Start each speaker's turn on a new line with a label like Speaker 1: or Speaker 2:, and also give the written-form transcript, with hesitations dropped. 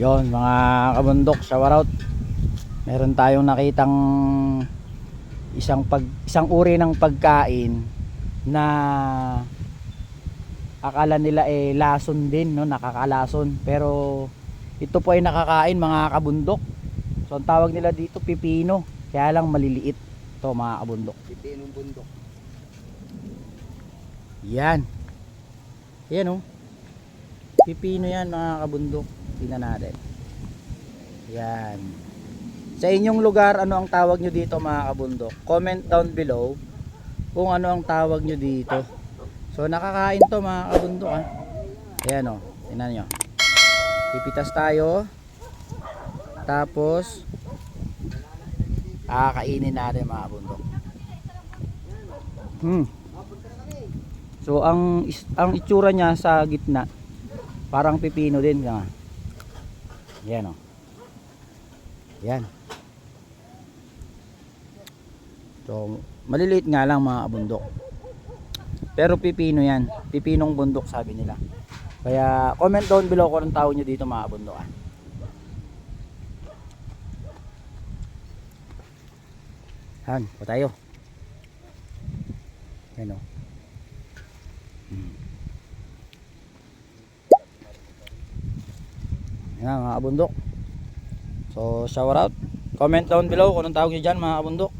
Speaker 1: Yon mga kabundok, shower out. Meron tayong nakitang isang uri ng pagkain na akala nila lason din, no, nakakalason, pero ito po ay nakakain mga kabundok. So ang tawag nila dito pipino, kaya lang maliliit to mga kabundok.
Speaker 2: Pipinong bundok.
Speaker 1: Yan. Yan oh. Pipino yan mga kabundok. Tingnan natin. Yan. Sa inyong lugar, ano ang tawag nyo dito mga kabundok? Comment down below kung ano ang tawag nyo dito. So nakakain to mga kabundok ha. Ayan o. Tingnan nyo. Pipitas tayo. Tapos kakainin natin mga kabundok. So ang itsura niya sa gitna parang pipino din nga. Yan o. Yan. So maliliit nga lang mga kabundok. Pero pipino yan. Pipinong bundok sabi nila. Kaya comment down below kung anong tawag nyo dito mga kabundok. Han, po tayo. Yan o. Yan mga kabundok. So shower out. Comment down below kung anong tawag nyo dyan mga kabundok.